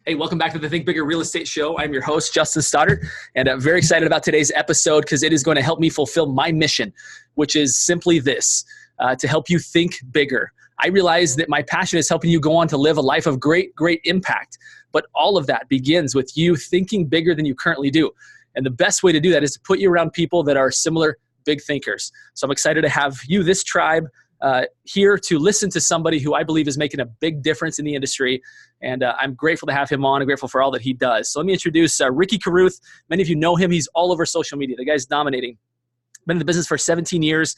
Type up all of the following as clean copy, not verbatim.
Hey, welcome back to the Think Bigger Real Estate Show. I'm your host, Justin Stoddard, and I'm very excited about today's episode because it is going to help me fulfill my mission, which is simply this, to help you think bigger. I realize that my passion is helping you go on to live a life of great impact, but all of that begins with you thinking bigger than you currently do. And the best way to do that is to put you around people that are similar big thinkers. So I'm excited to have you, this tribe, here to listen to somebody who I believe is making a big difference in the industry. And I'm grateful to have him on. I'm grateful for all that he does. So let me introduce Ricky Carruth. Many of you know him. He's all over social media. The guy's dominating. Been in the business for 17 years.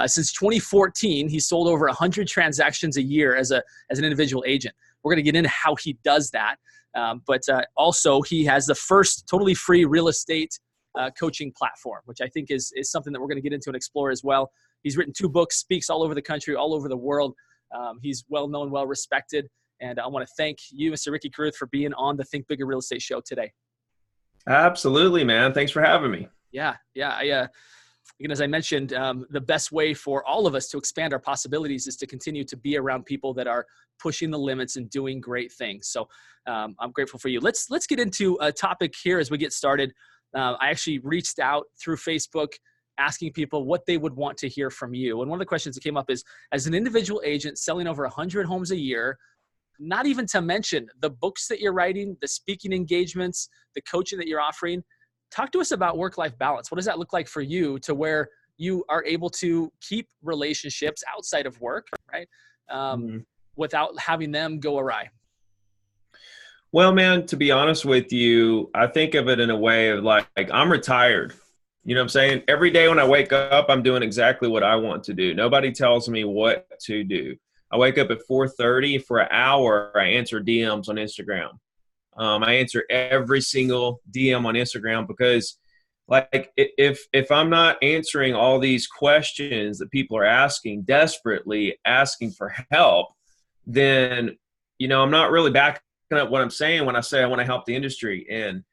Since 2014, he's sold over 100 transactions a year as an individual agent. We're going to get into how he does that. But also, he has the first totally free real estate coaching platform, which I think is something that we're going to get into and explore as well. He's written 2 books, speaks all over the country, all over the world. He's well-known, well-respected. And I want to thank you, Mr. Ricky Carruth, for being on the Think Bigger Real Estate Show today. Absolutely, man. Thanks for having me. Yeah. Again, as I mentioned, the best way for all of us to expand our possibilities is to continue to be around people that are pushing the limits and doing great things. So I'm grateful for you. Let's get into a topic here as we get started. I actually reached out through Facebook asking people what they would want to hear from you. And one of the questions that came up is, as an individual agent selling over 100 homes a year, not even to mention the books that you're writing, the speaking engagements, the coaching that you're offering, talk to us about work-life balance. What does that look like for you to where you are able to keep relationships outside of work, right? Without having them go awry? Well, man, to be honest with you, I think of it in a way of like I'm retired. You know what I'm saying? Every day when I wake up, I'm doing exactly what I want to do. Nobody tells me what to do. I wake up at 4:30 for an hour. I answer DMs on Instagram. I answer every single DM on Instagram because, like, if I'm not answering all these questions that people are asking, desperately asking for help, then, I'm not really backing up what I'm saying when I say I want to help the industry and,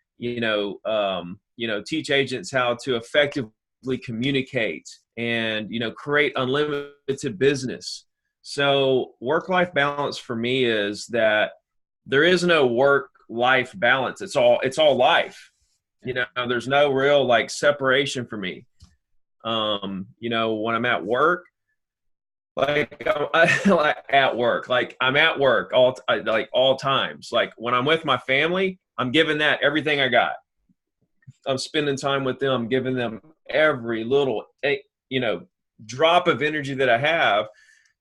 teach agents how to effectively communicate and, create unlimited business. So work-life balance for me is that there is no work-life balance. It's all life. There's no real like separation for me. When I'm at work, I'm at work all times. Like when I'm with my family, I'm giving that everything I got. I'm spending time with them, giving them every little, drop of energy that I have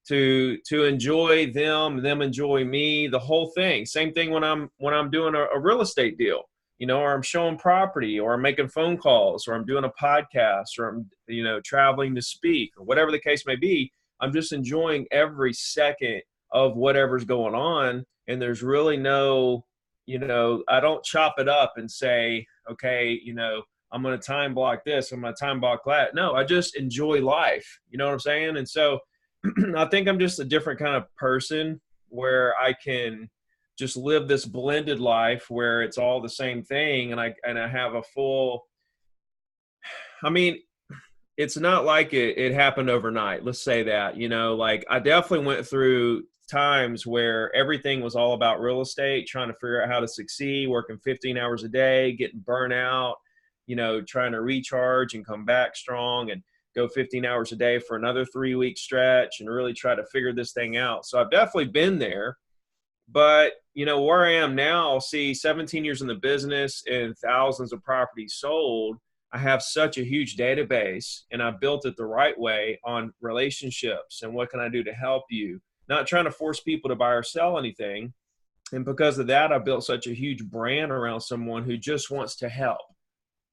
to enjoy them enjoy me, the whole thing. Same thing when I'm doing a real estate deal, or I'm showing property, or I'm making phone calls, or I'm doing a podcast, or I'm, traveling to speak, or whatever the case may be. I'm just enjoying every second of whatever's going on. And there's really no, I don't chop it up and say, okay, I'm going to time block this, I'm going to time block that. No, I just enjoy life. You know what I'm saying? And so I think I'm just a different kind of person where I can just live this blended life where it's all the same thing. And I have a full, it's not like it happened overnight. Let's say that, I definitely went through times where everything was all about real estate, trying to figure out how to succeed, working 15 hours a day, getting burnt out, trying to recharge and come back strong and go 15 hours a day for another 3-week stretch and really try to figure this thing out. So I've definitely been there, but where I am now, 17 years in the business and thousands of properties sold, I have such a huge database and I built it the right way on relationships and what can I do to help you, not trying to force people to buy or sell anything. And because of that, I built such a huge brand around someone who just wants to help.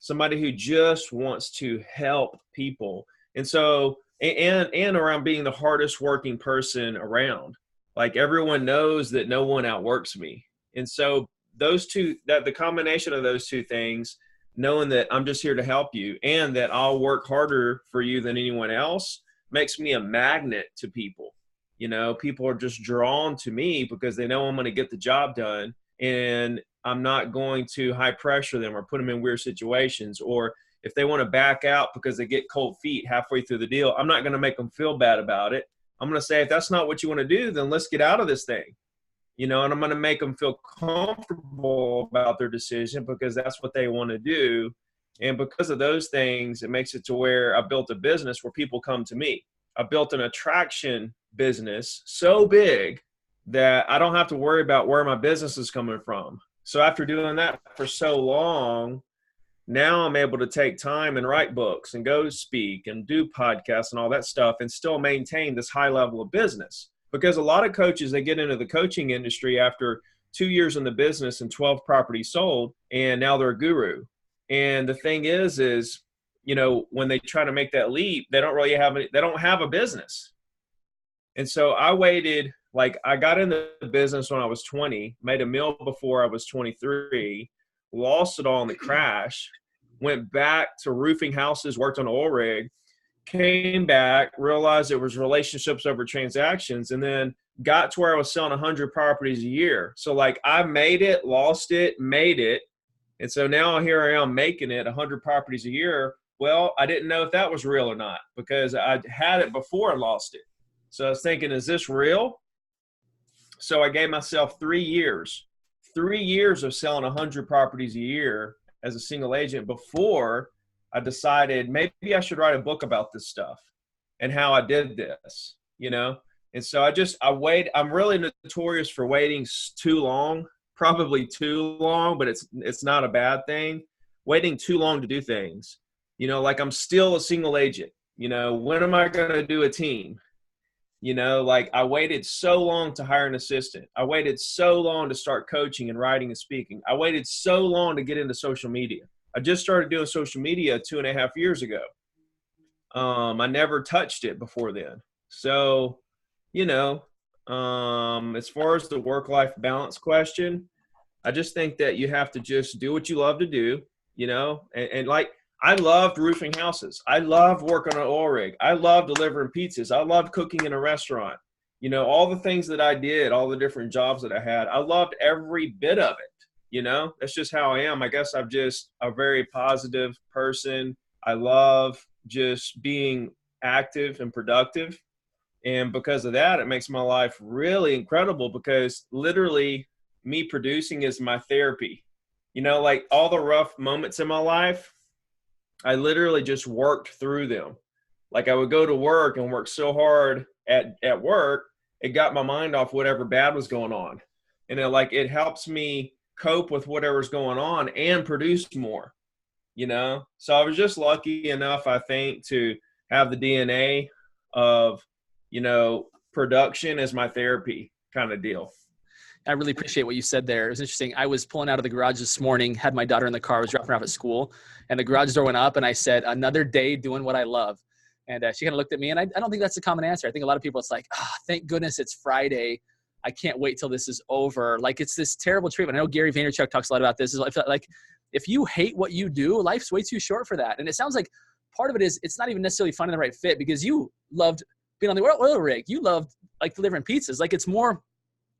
Somebody who just wants to help people. And so, and around being the hardest working person around. Like everyone knows that no one outworks me. And so those two, that the combination of those two things, knowing that I'm just here to help you and that I'll work harder for you than anyone else, makes me a magnet to people. People are just drawn to me because they know I'm going to get the job done. And I'm not going to high pressure them or put them in weird situations. Or if they want to back out because they get cold feet halfway through the deal, I'm not going to make them feel bad about it. I'm going to say, if that's not what you want to do, then let's get out of this thing. and I'm going to make them feel comfortable about their decision because that's what they want to do. And because of those things, it makes it to where I built a business where people come to me. I built an attraction business so big that I don't have to worry about where my business is coming from. So after doing that for so long, now I'm able to take time and write books and go speak and do podcasts and all that stuff and still maintain this high level of business. Because a lot of coaches, they get into the coaching industry after 2 years in the business and 12 properties sold, and now they're a guru. And the thing is, when they try to make that leap, they don't have a business. And so I waited, I got in the business when I was 20, made a meal before I was 23, lost it all in the crash, went back to roofing houses, worked on an oil rig, came back, realized it was relationships over transactions, and then got to where I was selling 100 properties a year. So I made it, lost it, made it. And so now here I am making it 100 properties a year. Well, I didn't know if that was real or not because I had it before I lost it. So I was thinking, is this real? So I gave myself 3 years of selling 100 properties a year as a single agent before I decided maybe I should write a book about this stuff and how I did this, And so I wait. I'm really notorious for waiting too long, probably too long, but it's not a bad thing. Waiting too long to do things, I'm still a single agent, when am I going to do a team? I waited so long to hire an assistant. I waited so long to start coaching and writing and speaking. I waited so long to get into social media. I just started doing social media 2.5 years ago. I never touched it before then. So, as far as the work-life balance question, I just think that you have to just do what you love to do, and I loved roofing houses. I loved working on an oil rig. I loved delivering pizzas. I loved cooking in a restaurant. All the things that I did, all the different jobs that I had, I loved every bit of it. That's just how I am. I guess I'm just a very positive person. I love just being active and productive. And because of that, it makes my life really incredible because literally me producing is my therapy. All the rough moments in my life, I literally just worked through them. I would go to work and work so hard at work, it got my mind off whatever bad was going on. And it helps me cope with whatever's going on and produce more, So I was just lucky enough, I think, to have the DNA of, production as my therapy kind of deal. I really appreciate what you said there. It was interesting. I was pulling out of the garage this morning, had my daughter in the car, I was dropping her off at school, and the garage door went up, and I said, another day doing what I love. And she kind of looked at me, and I don't think that's a common answer. I think a lot of people, it's thank goodness it's Friday. I can't wait till this is over. It's this terrible treatment. I know Gary Vaynerchuk talks a lot about this. If you hate what you do, life's way too short for that. And it sounds like part of it is it's not even necessarily finding the right fit because you loved being on the oil rig. You loved delivering pizzas. It's more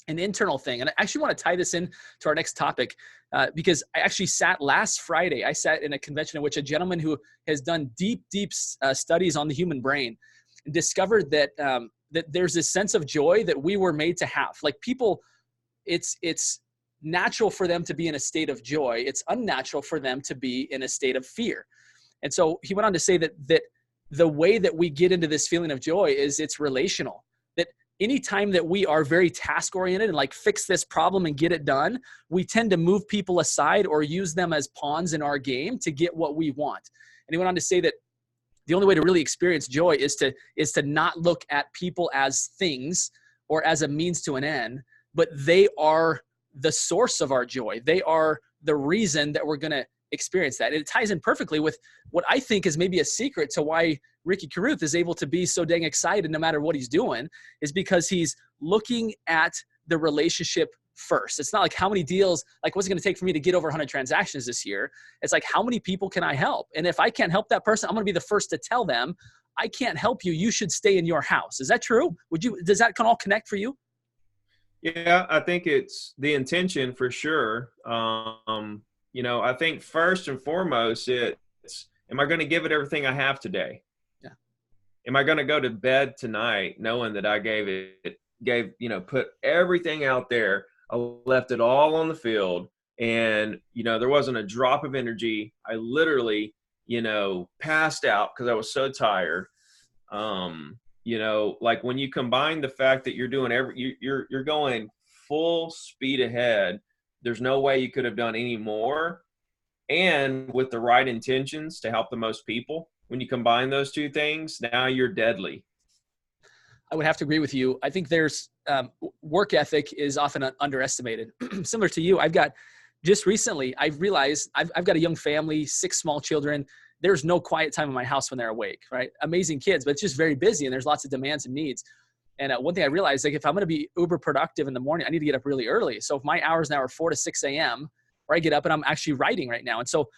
an internal thing. And I actually want to tie this in to our next topic because I actually sat last Friday. I sat in a convention in which a gentleman who has done deep studies on the human brain discovered that that there's this sense of joy that we were made to have. People, it's natural for them to be in a state of joy. It's unnatural for them to be in a state of fear. And so he went on to say that the way that we get into this feeling of joy is it's relational. That anytime that we are very task oriented and fix this problem and get it done, we tend to move people aside or use them as pawns in our game to get what we want. And he went on to say that the only way to really experience joy is to not look at people as things or as a means to an end, but they are the source of our joy. They are the reason that we're going to experience that. And it ties in perfectly with what I think is maybe a secret to why Ricky Carruth is able to be so dang excited no matter what he's doing, is because he's looking at the relationship first. It's not how many deals, what's it going to take for me to get over 100 transactions this year? It's how many people can I help? And if I can't help that person, I'm going to be the first to tell them, I can't help you. You should stay in your house. Is that true? Does that all connect for you? Yeah, I think it's the intention for sure. I think first and foremost, it's, am I going to give it everything I have today? Yeah. Am I going to go to bed tonight knowing that I gave it put everything out there. I left it all on the field, and, there wasn't a drop of energy. I literally, passed out because I was so tired. Like when you combine the fact that you're doing you're going full speed ahead, there's no way you could have done any more. And with the right intentions to help the most people, when you combine those two things, now you're deadly. I would have to agree with you. I think there's work ethic is often underestimated. Similar to you, just recently, I've realized I've got a young family, 6 small children. There's no quiet time in my house when they're awake, right? Amazing kids, but it's just very busy and there's lots of demands and needs. And one thing I realized, like if I'm going to be uber productive in the morning, I need to get up really early. So if my hours now are 4 to 6 a.m., where I get up and I'm actually writing right now. And so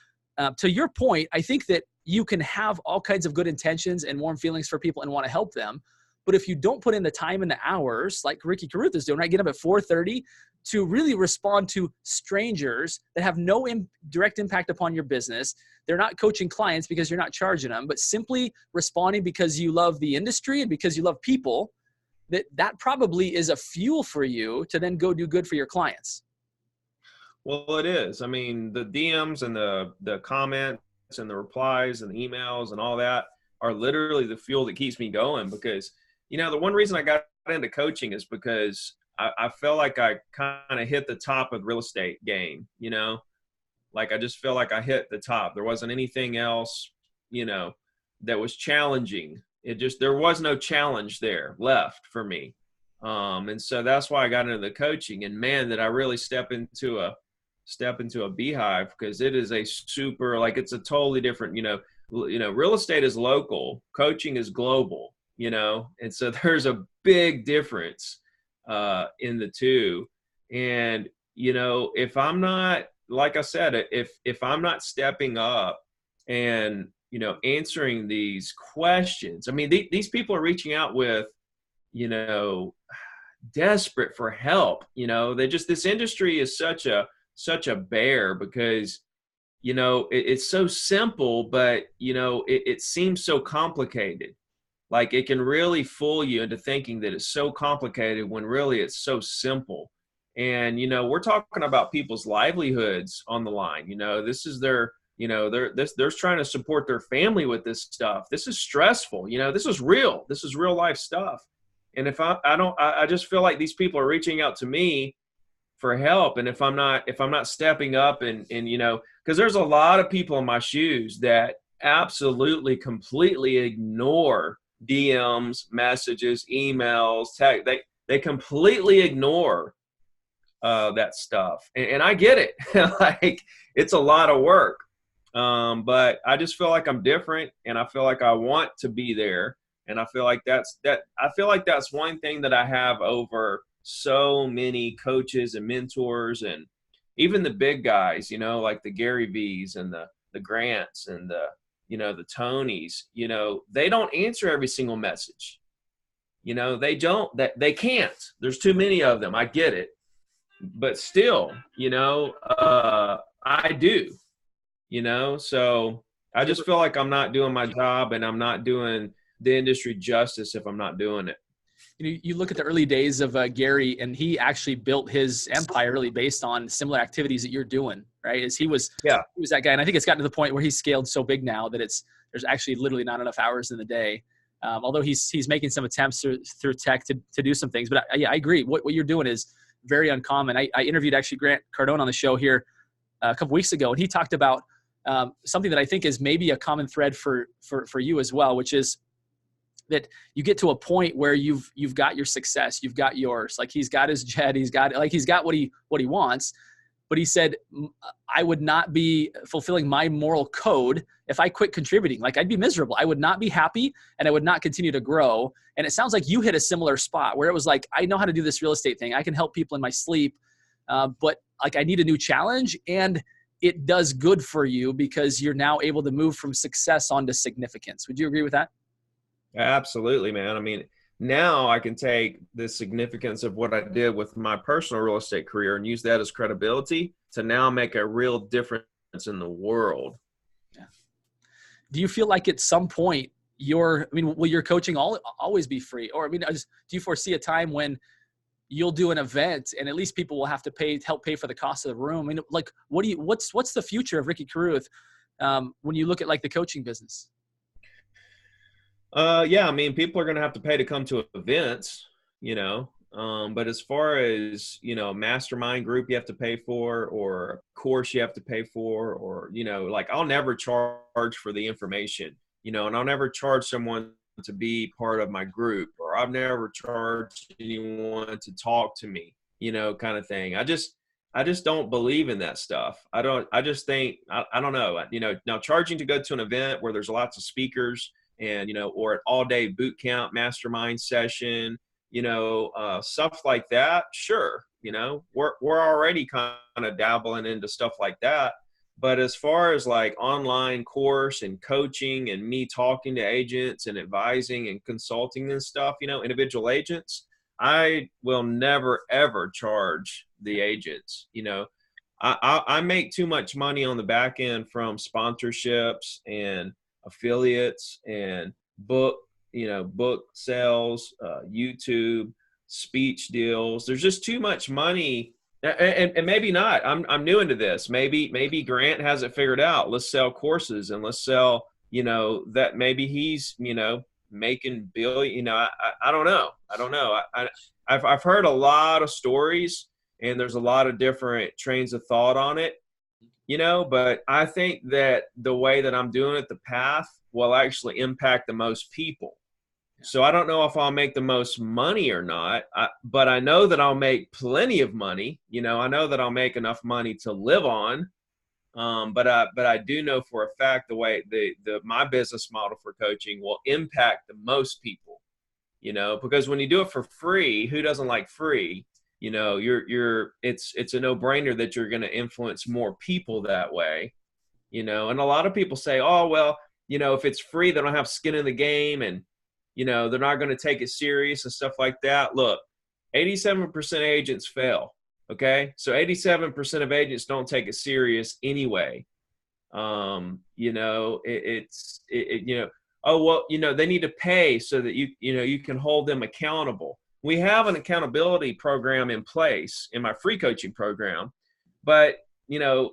to your point, I think that you can have all kinds of good intentions and warm feelings for people and want to help them. But if you don't put in the time and the hours, like Ricky Carruth is doing, right? Get up at 4:30 to really respond to strangers that have no direct impact upon your business. They're not coaching clients because you're not charging them, but simply responding because you love the industry and because you love people, that probably is a fuel for you to then go do good for your clients. Well, it is. I mean, the DMs and the comments and the replies and the emails and all that are literally the fuel that keeps me going, because, the one reason I got into coaching is because I felt like I kind of hit the top of the real estate game, like I just feel like I hit the top. There wasn't anything else, that was challenging. There was no challenge there left for me. And so that's why I got into the coaching, and man, did I really step into a beehive, because it is a super, like, it's a totally different, real estate is local, coaching is global, and so there's a big difference in the two. And, if I'm not, like I said, if I'm not stepping up and, answering these questions, I mean, these people are reaching out with, desperate for help. This industry is such a bear, because, it's so simple, but, it seems so complicated. Like it can really fool you into thinking that it's so complicated when really it's so simple. And, we're talking about people's livelihoods on the line. This is their, they're trying to support their family with this stuff. This is stressful. This is real. This is real life stuff. And if I just feel like these people are reaching out to me for help. And if I'm not stepping up and because there's a lot of people in my shoes that absolutely completely ignore DMs, messages, emails, text. They completely ignore that stuff. And I get it. Like it's a lot of work. But I just feel like I'm different, and I feel like I want to be there. And I feel like that's one thing that I have over so many coaches and mentors, and even the big guys, like the Gary V's and the Grants and the Tonys, they don't answer every single message. They can't. There's too many of them. I get it. But still, I do, so I just feel like I'm not doing my job, and I'm not doing the industry justice if I'm not doing it. You look at the early days of Gary, and he actually built his empire really based on similar activities that you're doing, right? He was that guy. And I think it's gotten to the point where he's scaled so big now that there's actually literally not enough hours in the day. Although he's making some attempts through tech to do some things. But I agree. What you're doing is very uncommon. I interviewed actually Grant Cardone on the show here a couple weeks ago, and he talked about something that I think is maybe a common thread for you as well, which is that you get to a point where you've got your success, you've got yours. Like he's got his jet, he's got what he wants. But he said, I would not be fulfilling my moral code if I quit contributing. Like I'd be miserable. I would not be happy, and I would not continue to grow. And it sounds like you hit a similar spot where it was like, I know how to do this real estate thing. I can help people in my sleep. But like I need a new challenge, and it does good for you because you're now able to move from success onto significance. Would you agree with that? Absolutely, man. I mean, now I can take the significance of what I did with my personal real estate career and use that as credibility to now make a real difference in the world. Yeah. Do you feel like at some point will your coaching always be free? Or, do you foresee a time when you'll do an event and at least people will have to help pay for the cost of the room? What's the future of Ricky Carruth when you look at like the coaching business? Yeah, people are going to have to pay to come to events, but as far as, mastermind group you have to pay for, or a course you have to pay for, or, I'll never charge for the information, and I'll never charge someone to be part of my group, or I've never charged anyone to talk to me, kind of thing. I just don't believe in that stuff. I just think, I don't know, now charging to go to an event where there's lots of speakers and, or an all day boot camp mastermind session, stuff like that. Sure. We're already kind of dabbling into stuff like that. But as far as like online course and coaching and me talking to agents and advising and consulting and stuff, individual agents, I will never, ever charge the agents. I make too much money on the back end from sponsorships and affiliates and book sales, YouTube, speech deals. There's just too much money. And maybe not. I'm new into this. Maybe Grant has it figured out. Let's sell courses and let's sell, that maybe he's, making billion, I don't know. I've heard a lot of stories and there's a lot of different trains of thought on it, but I think that the way that I'm doing it, the path will actually impact the most people. So I don't know if I'll make the most money or not, but I know that I'll make plenty of money. I know that I'll make enough money to live on. But I do know for a fact the way my business model for coaching will impact the most people, because when you do it for free, who doesn't like free? It's a no-brainer that you're going to influence more people that way, and a lot of people say, oh, well, if it's free, they don't have skin in the game and, they're not going to take it serious and stuff like that. Look, 87% of agents fail. Okay. So 87% of agents don't take it serious anyway. Oh, well, they need to pay so that you can hold them accountable. We have an accountability program in place in my free coaching program, but,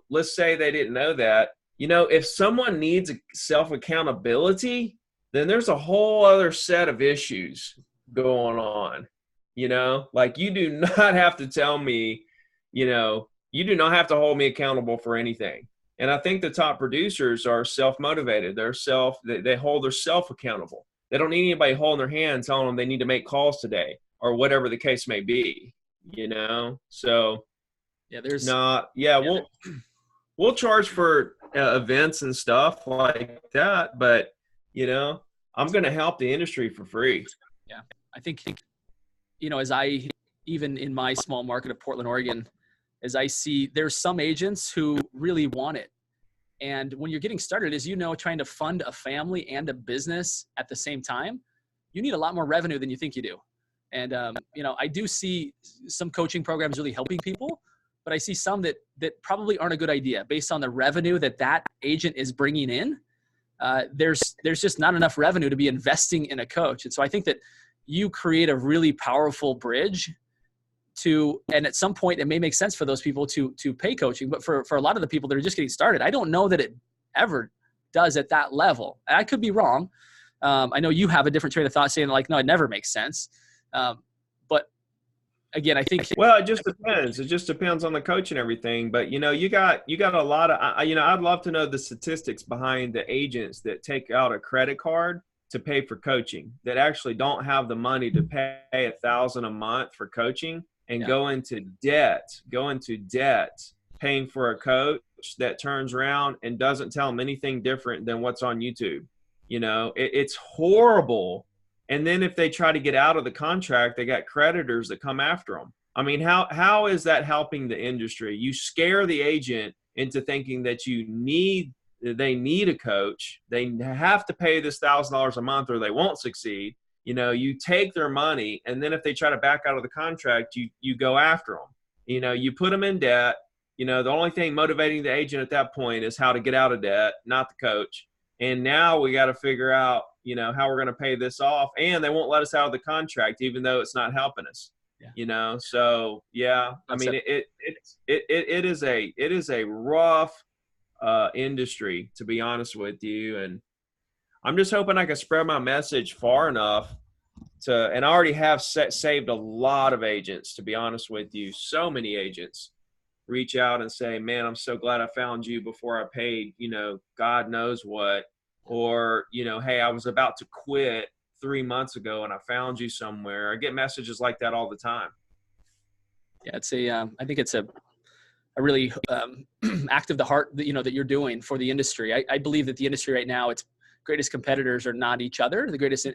let's say they didn't know that, if someone needs self-accountability, then there's a whole other set of issues going on, like you do not have to tell me, you do not have to hold me accountable for anything. And I think the top producers are self-motivated. They hold themselves accountable. They don't need anybody holding their hand telling them they need to make calls today or whatever the case may be, So we'll charge for events and stuff like that, but I'm going to help the industry for free. Yeah. I think, as even in my small market of Portland, Oregon, as I see, there's some agents who really want it. And when you're getting started, as trying to fund a family and a business at the same time, you need a lot more revenue than you think you do. And, I do see some coaching programs really helping people, but I see some that probably aren't a good idea based on the revenue that agent is bringing in. There's just not enough revenue to be investing in a coach. And so I think that you create a really powerful bridge and at some point it may make sense for those people to pay coaching, but for a lot of the people that are just getting started, I don't know that it ever does at that level. I could be wrong. I know you have a different train of thought saying like, no, it never makes sense. But again, I think, well, it just depends. It just depends on the coach and everything. But, you got a lot of, I'd love to know the statistics behind the agents that take out a credit card to pay for coaching, that actually don't have the money to pay $1,000 a month for coaching and go into debt, paying for a coach that turns around and doesn't tell them anything different than what's on YouTube. It's horrible. And then if they try to get out of the contract, they got creditors that come after them. How is that helping the industry? You scare the agent into thinking that they need a coach. They have to pay this $1,000 a month or they won't succeed. You take their money, and then if they try to back out of the contract, you go after them. You put them in debt. The only thing motivating the agent at that point is how to get out of debt, not the coach. And now we got to figure out, how we're going to pay this off. And they won't let us out of the contract, even though it's not helping us. Yeah. So yeah, I mean, it is a rough industry, to be honest with you. And I'm just hoping I can spread my message far enough and I already have saved a lot of agents, to be honest with you. So many agents reach out and say, man, I'm so glad I found you before I paid, God knows what. Or, hey, I was about to quit 3 months ago and I found you somewhere. I get messages like that all the time. Yeah, it's I think it's a really act of the heart that, that you're doing for the industry. I believe that the industry right now, its greatest competitors are not each other. The greatest,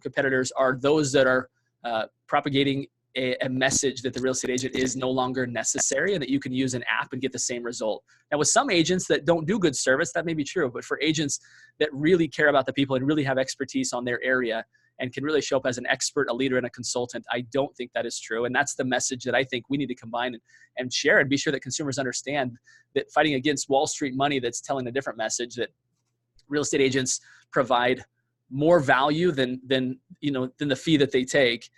competitors are those that are propagating a message that the real estate agent is no longer necessary and that you can use an app and get the same result. Now, with some agents that don't do good service, that may be true, but for agents that really care about the people and really have expertise on their area and can really show up as an expert, a leader, and a consultant, I don't think that is true. And that's the message that I think we need to combine and share, and be sure that consumers understand that fighting against Wall Street money that's telling a different message, that real estate agents provide more value than the fee that they take.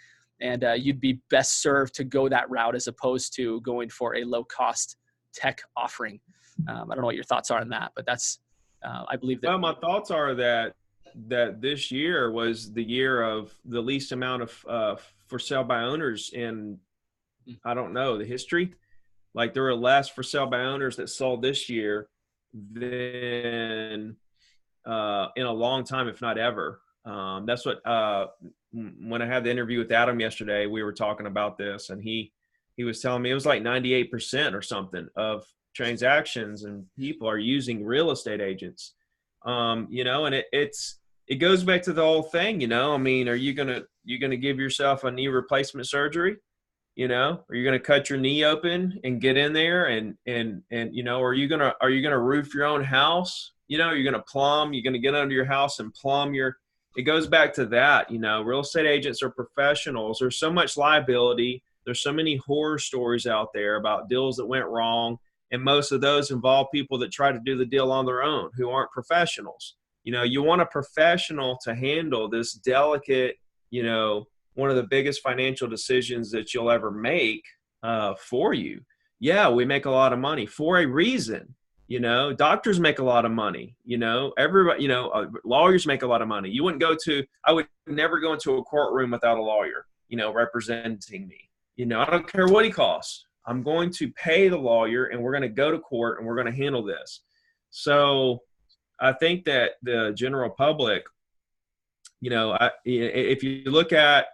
And you'd be best served to go that route as opposed to going for a low-cost tech offering. I don't know what your thoughts are on that, but that's, I believe that. Well, my thoughts are that this year was the year of the least amount of for sale by owners in, I don't know, the history. Like, there were less for sale by owners that sold this year than in a long time, if not ever. That's what, when I had the interview with Adam yesterday, we were talking about this, and he was telling me it was like 98% or something of transactions and people are using real estate agents. And it goes back to the whole thing, I mean, are you going to give yourself a knee replacement surgery? Are you going to cut your knee open and get in there and are you going to roof your own house? You're going to plumb, you're going to get under your house and plumb it goes back to that. Real estate agents are professionals. There's so much liability. There's so many horror stories out there about deals that went wrong. And most of those involve people that try to do the deal on their own who aren't professionals. You want a professional to handle this delicate, one of the biggest financial decisions that you'll ever make for you. Yeah, we make a lot of money for a reason. Doctors make a lot of money, everybody, lawyers make a lot of money. I would never go into a courtroom without a lawyer, representing me. I don't care what he costs. I'm going to pay the lawyer and we're going to go to court and we're going to handle this. So I think that the general public, if you look at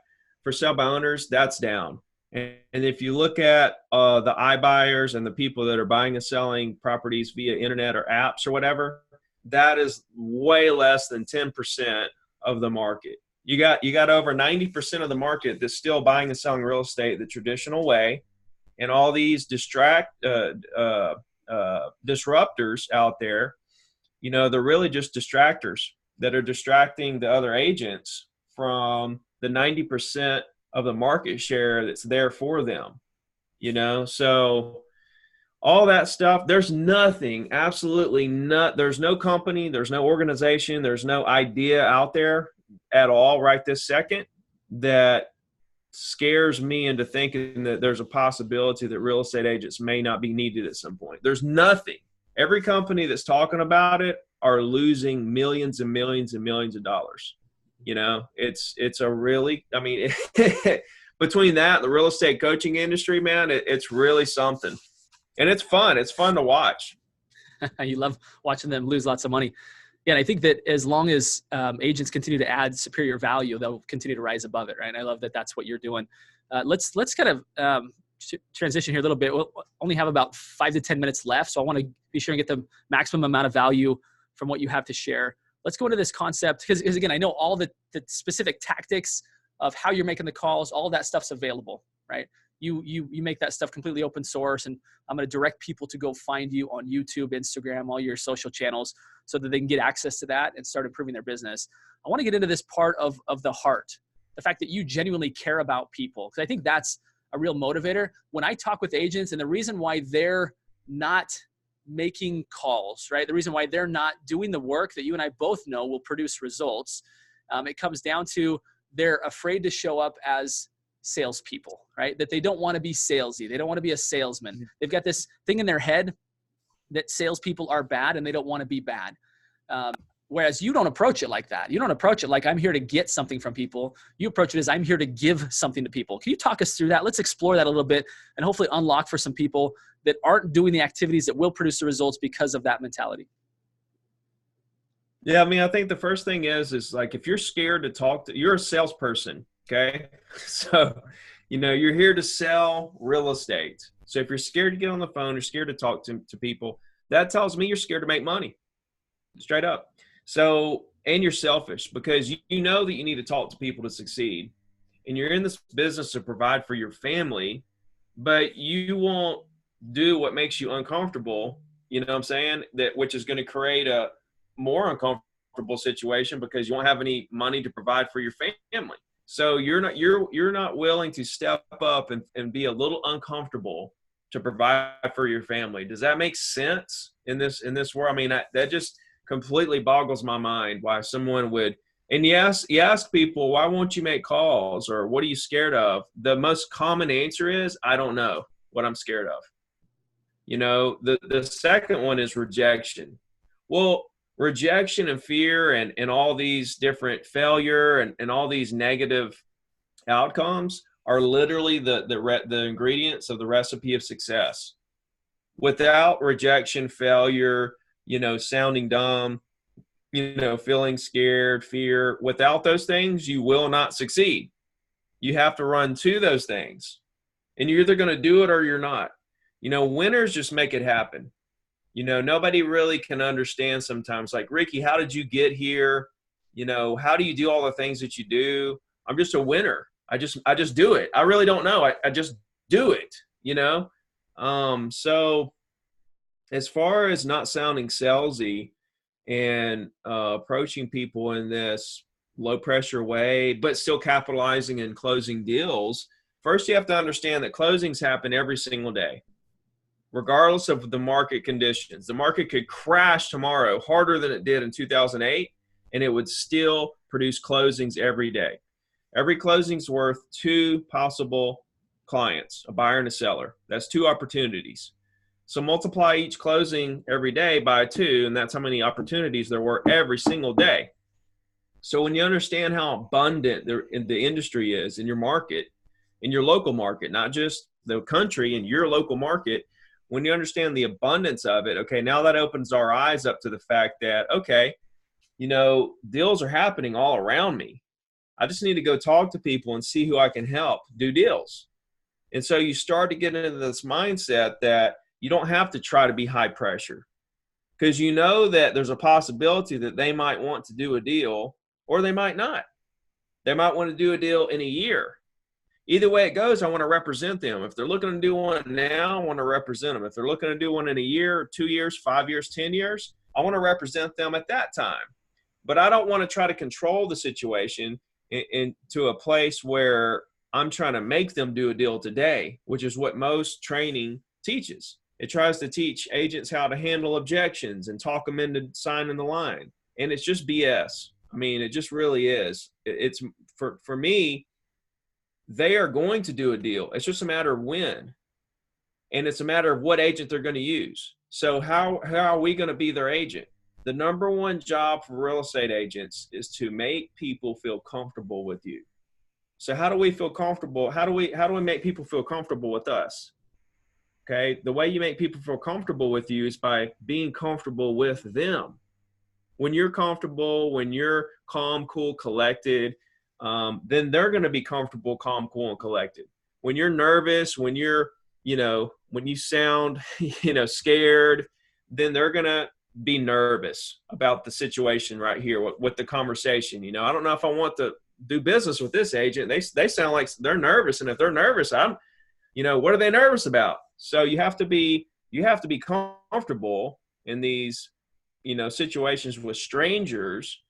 for sale by owners, that's down. And if you look at the iBuyers and the people that are buying and selling properties via internet or apps or whatever, that is way less than 10% of the market. You got over 90% of the market that's still buying and selling real estate the traditional way, and all these disruptors out there, they're really just distractors that are distracting the other agents from the 90% of the market share that's there for them, so all that stuff, there's nothing, absolutely not. There's no company, there's no organization, there's no idea out there at all right this second that scares me into thinking that there's a possibility that real estate agents may not be needed at some point. There's nothing. Every company that's talking about it are losing millions and millions and millions of dollars. It's a really, I mean, between that and the real estate coaching industry, man, it's really something. And it's fun. It's fun to watch. You love watching them lose lots of money. Yeah, and I think that as long as agents continue to add superior value, they'll continue to rise above it, right? And I love that that's what you're doing. Let's kind of transition here a little bit. We'll only have about 5 to 10 minutes left, so I want to be sure and get the maximum amount of value from what you have to share. Let's go into this concept because again, I know all the specific tactics of how you're making the calls, all that stuff's available, right? You make that stuff completely open source, and I'm going to direct people to go find you on YouTube, Instagram, all your social channels so that they can get access to that and start improving their business. I want to get into this part of the heart, the fact that you genuinely care about people, because I think that's a real motivator. When I talk with agents, and the reason why they're not making calls, right? The reason why they're not doing the work that you and I both know will produce results, it comes down to they're afraid to show up as salespeople, right? That they don't want to be salesy. They don't want to be a salesman. They've got this thing in their head that salespeople are bad and they don't want to be bad. Whereas you don't approach it like that. You don't approach it like I'm here to get something from people. You approach it as I'm here to give something to people. Can you talk us through that? Let's explore that a little bit and hopefully unlock for some people that aren't doing the activities that will produce the results because of that mentality. Yeah, I mean, I think the first thing is like if you're scared to talk to, you're a salesperson, okay? So, you're here to sell real estate. So if you're scared to get on the phone, you're scared to talk to people, that tells me you're scared to make money, straight up. So, and you're selfish because you know that you need to talk to people to succeed. And you're in this business to provide for your family, but you won't do what makes you uncomfortable, you know what I'm saying? Which is going to create a more uncomfortable situation because you won't have any money to provide for your family. So you're not willing to step up and be a little uncomfortable to provide for your family. Does that make sense in this world? I mean, that just completely boggles my mind why someone would. And you ask people, why won't you make calls, or what are you scared of? The most common answer is, I don't know what I'm scared of. The second one is rejection. Well, rejection and fear and all these different failure and all these negative outcomes are literally the ingredients of the recipe of success. Without rejection, failure, sounding dumb, feeling scared, fear, without those things, you will not succeed. You have to run to those things, and you're either going to do it or you're not. Winners just make it happen. Nobody really can understand sometimes, like, Ricky, how did you get here? How do you do all the things that you do? I'm just a winner. I just do it. I really don't know. I just do it, So as far as not sounding salesy and approaching people in this low pressure way, but still capitalizing and closing deals, first you have to understand that closings happen every single day, regardless of the market conditions. The market could crash tomorrow harder than it did in 2008, and it would still produce closings every day. Every closing's worth two possible clients, a buyer and a seller. That's two opportunities. So multiply each closing every day by two, and that's how many opportunities there were every single day. So when you understand how abundant the industry is in your market, in your local market, not just the country, in your local market, when you understand the abundance of it, okay, now that opens our eyes up to the fact that, okay, deals are happening all around me. I just need to go talk to people and see who I can help do deals. And so you start to get into this mindset that you don't have to try to be high pressure, because you know that there's a possibility that they might want to do a deal or they might not. They might want to do a deal in a year. Either way it goes, I want to represent them. If they're looking to do one now, I want to represent them. If they're looking to do one in a year, 2 years, 5 years, 10 years, I want to represent them at that time. But I don't want to try to control the situation into a place where I'm trying to make them do a deal today, which is what most training teaches. It tries to teach agents how to handle objections and talk them into signing the line. And it's just BS. I mean, it just really is. It's for me, they are going to do a deal. It's just a matter of when. And it's a matter of what agent they're going to use. So how are we going to be their agent? The number one job for real estate agents is to make people feel comfortable with you. So how do we feel comfortable? How do we make people feel comfortable with us? Okay. The way you make people feel comfortable with you is by being comfortable with them. When you're comfortable, when you're calm, cool, collected, then they're going to be comfortable, calm, cool, and collected. When you're nervous, when you're, when you sound, scared, then they're going to be nervous about the situation right here with the conversation. I don't know if I want to do business with this agent. They sound like they're nervous. And if they're nervous, what are they nervous about? So you have to be comfortable in these, situations with strangers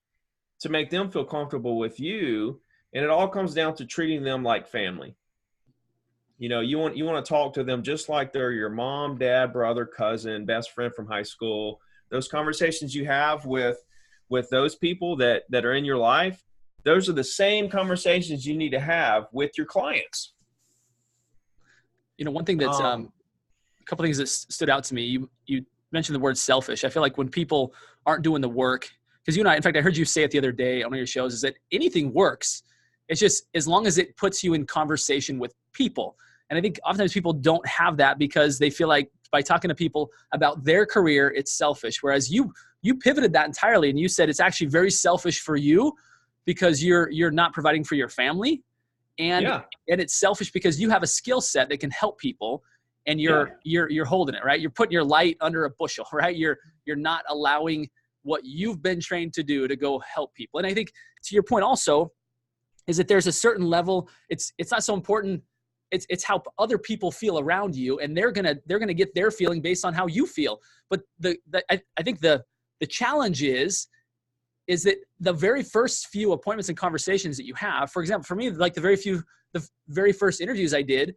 to make them feel comfortable with you. And it all comes down to treating them like family. You want to talk to them just like they're your mom, dad, brother, cousin, best friend from high school. Those conversations you have with those people that are in your life, those are the same conversations you need to have with your clients. One thing that's a couple things that stood out to me. You mentioned the word selfish. I feel like when people aren't doing the work, because you and I, in fact, I heard you say it the other day on one of your shows, is that anything works. It's just as long as it puts you in conversation with people. And I think oftentimes people don't have that because they feel like by talking to people about their career, it's selfish. Whereas you pivoted that entirely and you said it's actually very selfish for you because you're not providing for your family. And it's selfish because you have a skill set that can help people and you're holding it, right? You're putting your light under a bushel, right? You're not allowing what you've been trained to do to go help people. And I think to your point also is that there's a certain level, it's not so important. It's how other people feel around you, and they're gonna get their feeling based on how you feel. But I think the challenge is that the very first few appointments and conversations that you have, for example, for me, like the very first interviews I did,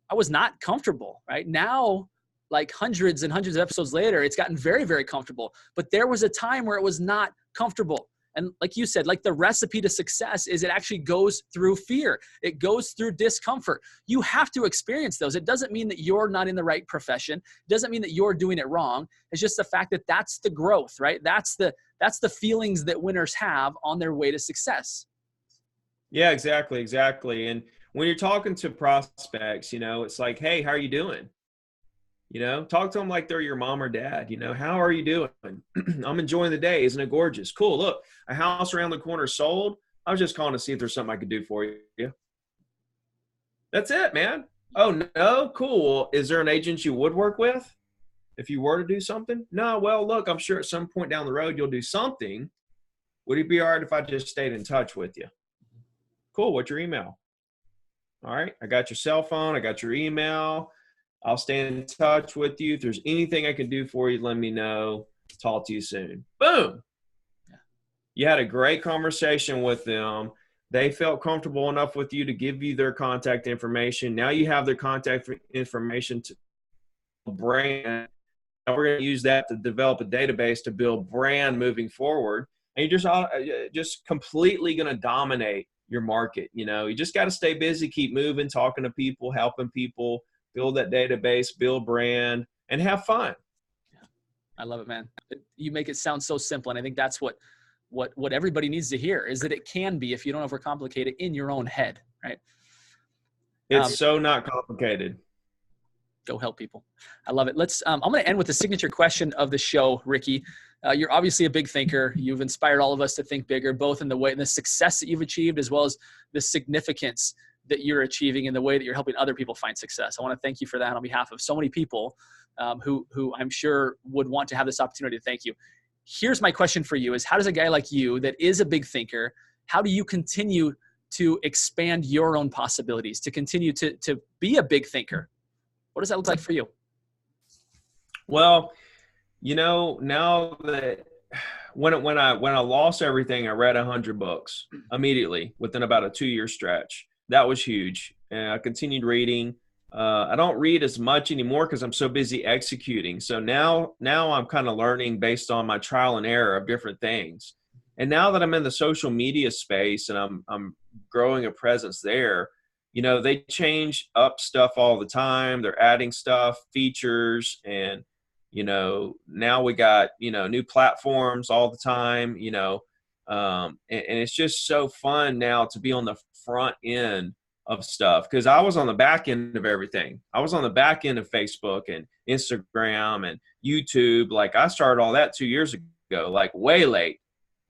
I was not comfortable. Right now, like hundreds and hundreds of episodes later, it's gotten very, very comfortable. But there was a time where it was not comfortable. And like you said, like the recipe to success is it actually goes through fear. It goes through discomfort. You have to experience those. It doesn't mean that you're not in the right profession. It doesn't mean that you're doing it wrong. It's just the fact that that's the growth, right? That's the feelings that winners have on their way to success. Yeah, exactly. And when you're talking to prospects, it's like, hey, how are you doing? Talk to them like they're your mom or dad. How are you doing? I'm enjoying the day. Isn't it gorgeous? Cool. Look, a house around the corner sold. I was just calling to see if there's something I could do for you. That's it, man. Oh, no? Cool. Is there an agent you would work with if you were to do something? No. Well, look, I'm sure at some point down the road you'll do something. Would it be all right if I just stayed in touch with you? Cool. What's your email? All right. I got your cell phone. I got your email. I'll stay in touch with you. If there's anything I can do for you, let me know. Talk to you soon. Boom. You had a great conversation with them. They felt comfortable enough with you to give you their contact information. Now you have their contact information to brand. And we're going to use that to develop a database to build brand moving forward. And you're just completely going to dominate your market. You just got to stay busy, keep moving, talking to people, helping people, build that database, build brand, and have fun. I love it, man. You make it sound so simple. And I think that's what everybody needs to hear is that it can be, if you don't overcomplicate it, in your own head, right? It's so not complicated. Go help people. I love it. I'm going to end with the signature question of the show, Ricky. You're obviously a big thinker. You've inspired all of us to think bigger, both in the success that you've achieved, as well as the significance that you're achieving in the way that you're helping other people find success. I want to thank you for that on behalf of so many people who I'm sure would want to have this opportunity to thank you. Here's my question for you is, how does a guy like you that is a big thinker, how do you continue to expand your own possibilities, to continue to be a big thinker? What does that look like for you? Well, now that when I lost everything, I read 100 books immediately within about a 2-year stretch. That was huge. And I continued reading. I don't read as much anymore because I'm so busy executing. So now I'm kind of learning based on my trial and error of different things. And now that I'm in the social media space and I'm growing a presence there, they change up stuff all the time. They're adding stuff, features, and, now we got, new platforms all the time, and it's just so fun now to be on the front end of stuff, because I was on the back end of everything. I was on the back end of Facebook and Instagram and YouTube. Like I started all that 2 years ago, like way late.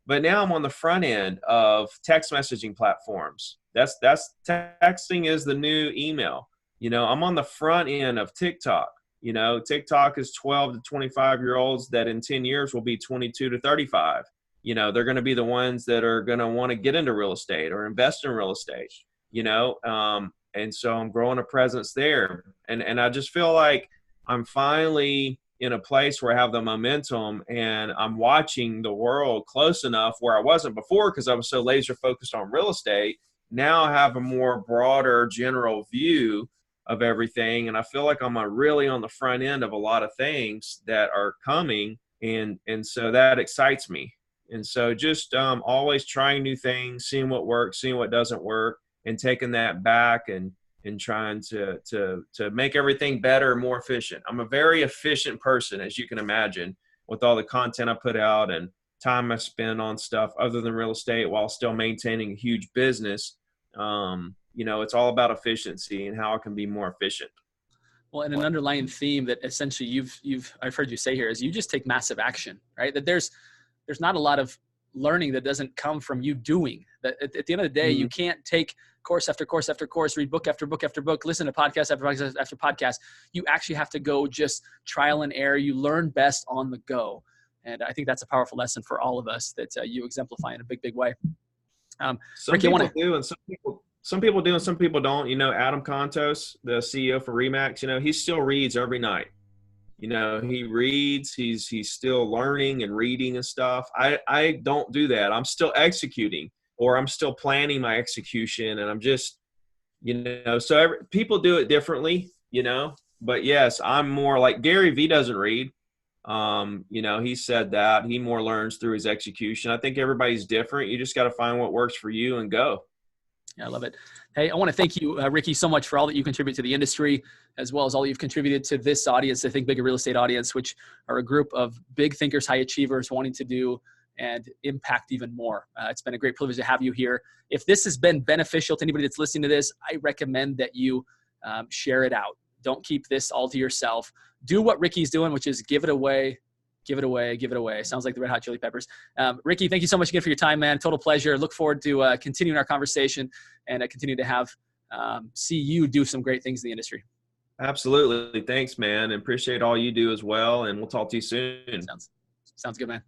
But now I'm on the front end of text messaging platforms. That's texting is the new email. I'm on the front end of TikTok. TikTok is 12 to 25-year-olds that in 10 years will be 22 to 35. They're going to be the ones that are going to want to get into real estate or invest in real estate, and so I'm growing a presence there. And I just feel like I'm finally in a place where I have the momentum and I'm watching the world close enough where I wasn't before because I was so laser focused on real estate. Now I have a more broader general view of everything. And I feel like I'm really on the front end of a lot of things that are coming. And so that excites me. And so just always trying new things, seeing what works, seeing what doesn't work, and taking that back and trying to make everything better and more efficient. I'm a very efficient person, as you can imagine, with all the content I put out and time I spend on stuff other than real estate while still maintaining a huge business. It's all about efficiency and how I can be more efficient. Well, and an underlying theme that essentially I've heard you say here is you just take massive action, right? That there's not a lot of learning that doesn't come from you doing. That at the end of the day, you can't take course after course after course, read book after book after book, listen to podcast after podcast after podcast. You actually have to go just trial and error. You learn best on the go. And I think that's a powerful lesson for all of us that you exemplify in a big, big way. Ricky, people do, and some people do, and some people don't. Adam Contos, the CEO for Remax, he still reads every night. He reads, he's still learning and reading and stuff. I don't do that. I'm still executing, or I'm still planning my execution. And I'm just, so people do it differently, but yes, I'm more like Gary Vee doesn't read. He said that he more learns through his execution. I think everybody's different. You just got to find what works for you and go. Yeah, I love it. Hey, I want to thank you, Ricky, so much for all that you contribute to the industry, as well as all you've contributed to this audience, the Think Bigger Real Estate audience, which are a group of big thinkers, high achievers wanting to do and impact even more. It's been a great privilege to have you here. If this has been beneficial to anybody that's listening to this, I recommend that you share it out. Don't keep this all to yourself. Do what Ricky's doing, which is give it away. Give it away, give it away. Sounds like the Red Hot Chili Peppers. Ricky, thank you so much again for your time, man. Total pleasure. Look forward to continuing our conversation and continue to see you do some great things in the industry. Absolutely. Thanks, man. And appreciate all you do as well. And we'll talk to you soon. Sounds good, man.